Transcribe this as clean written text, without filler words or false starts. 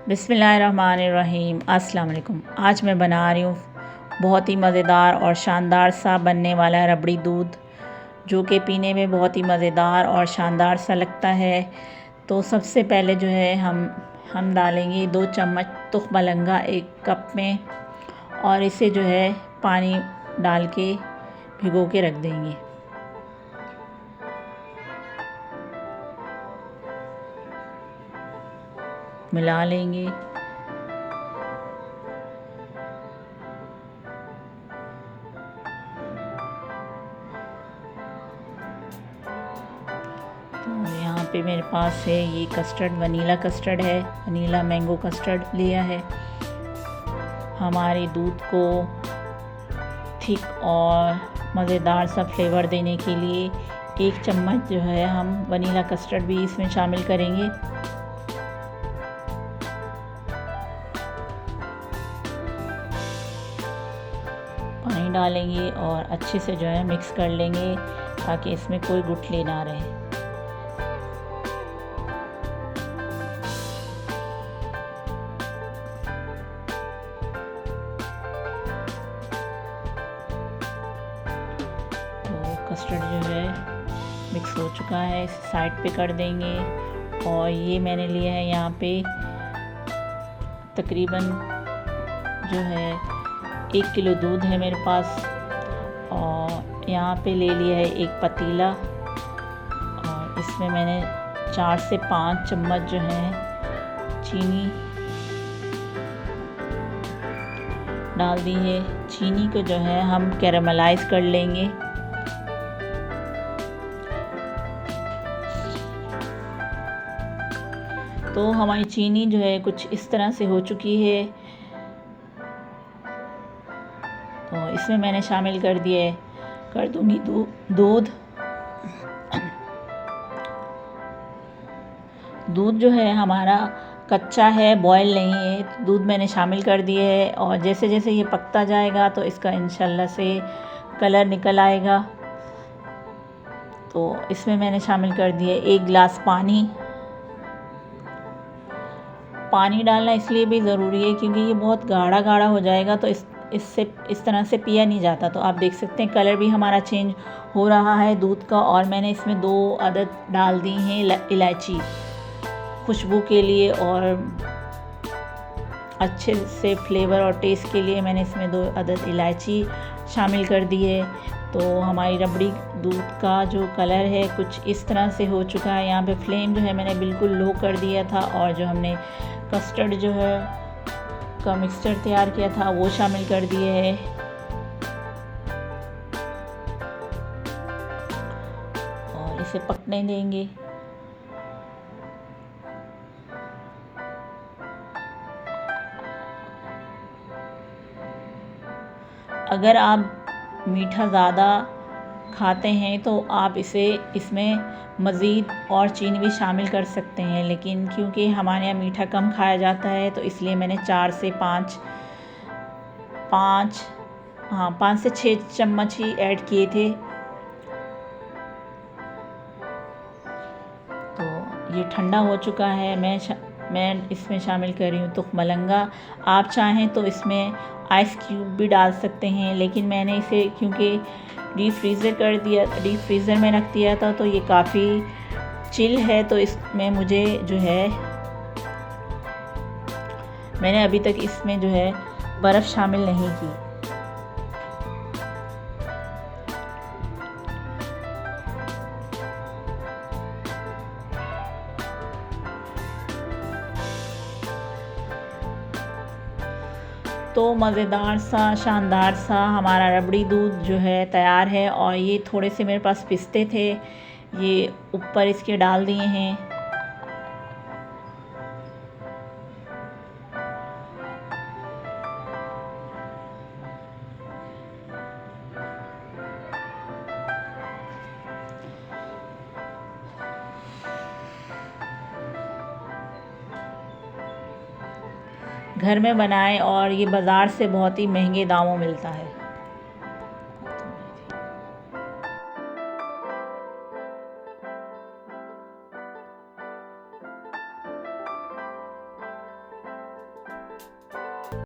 बिस्मिल्लाहिर्रहमानिर्रहीम। अस्सलाम वालेकुम। आज मैं बना रही हूँ बहुत ही मज़ेदार और शानदार सा बनने वाला रबड़ी दूध, जो कि पीने में बहुत ही मज़ेदार और शानदार सा लगता है। तो सबसे पहले जो है हम डालेंगे 2 चम्मच तुख मलंगा 1 कप में, और इसे जो है पानी डाल के भिगो के रख देंगे। मिला लेंगे। तो यहाँ पे मेरे पास है ये कस्टर्ड, वनीला कस्टर्ड है, वनीला मैंगो कस्टर्ड लिया है। हमारे दूध को थिक और मज़ेदार सा फ्लेवर देने के लिए 1 चम्मच जो है हम वनीला कस्टर्ड भी इसमें शामिल करेंगे। पानी डालेंगे और अच्छे से जो है मिक्स कर लेंगे, ताकि इसमें कोई गुठली ना रहे। तो कस्टर्ड जो है मिक्स हो चुका है, इसे साइड पे कर देंगे। और ये मैंने लिया है यहाँ पे तकरीबन जो है 1 किलो दूध है मेरे पास, और यहाँ पे ले लिया है 1 पतीला, और इसमें मैंने 4 से 5 चम्मच जो है चीनी डाल दी है। चीनी को जो है हम कैरामलाइज कर लेंगे। तो हमारी चीनी जो है कुछ इस तरह से हो चुकी है। तो इसमें मैंने शामिल कर दूंगी दूध। दूध जो है हमारा कच्चा है, बॉयल नहीं है। तो दूध मैंने शामिल कर दिए है, और जैसे जैसे ये पकता जाएगा तो इसका इंशाल्लाह से कलर निकल आएगा। तो इसमें मैंने शामिल कर दिए 1 गिलास पानी। पानी डालना इसलिए भी ज़रूरी है क्योंकि ये बहुत गाढ़ा गाढ़ा हो जाएगा, तो इससे इस तरह से पिया नहीं जाता। तो आप देख सकते हैं कलर भी हमारा चेंज हो रहा है दूध का। और मैंने इसमें 2 अदद डाल दी हैं इलायची, खुशबू के लिए और अच्छे से फ्लेवर और टेस्ट के लिए मैंने इसमें 2 अदद इलायची शामिल कर दी है। तो हमारी रबड़ी दूध का जो कलर है कुछ इस तरह से हो चुका है। यहाँ पे फ्लेम जो है मैंने बिल्कुल लो कर दिया था, और जो हमने कस्टर्ड जो है का मिक्सचर तैयार किया था वो शामिल कर दिए है। और इसे पकने देंगे। अगर आप मीठा ज़्यादा खाते हैं तो आप इसमें मज़ीद और चीनी भी शामिल कर सकते हैं, लेकिन क्योंकि हमारे यहाँ मीठा कम खाया जाता है तो इसलिए मैंने 4 से 6 चम्मच ही ऐड किए थे। तो ये ठंडा हो चुका है। मैं इसमें शामिल कर रही हूँ तुख मलंगा। आप चाहें तो इसमें आइस क्यूब भी डाल सकते हैं, लेकिन मैंने इसे क्योंकि डीप फ्रीज़र में रख दिया था तो ये काफ़ी चिल है। तो इसमें मुझे जो है मैंने अभी तक इसमें जो है बर्फ़ शामिल नहीं की। तो मज़ेदार सा शानदार सा हमारा रबड़ी दूध जो है तैयार है। और ये थोड़े से मेरे पास पिस्ते थे, ये ऊपर इसके डाल दिए हैं। घर में बनाएं, और ये बाज़ार से बहुत ही महंगे दामों मिलता है।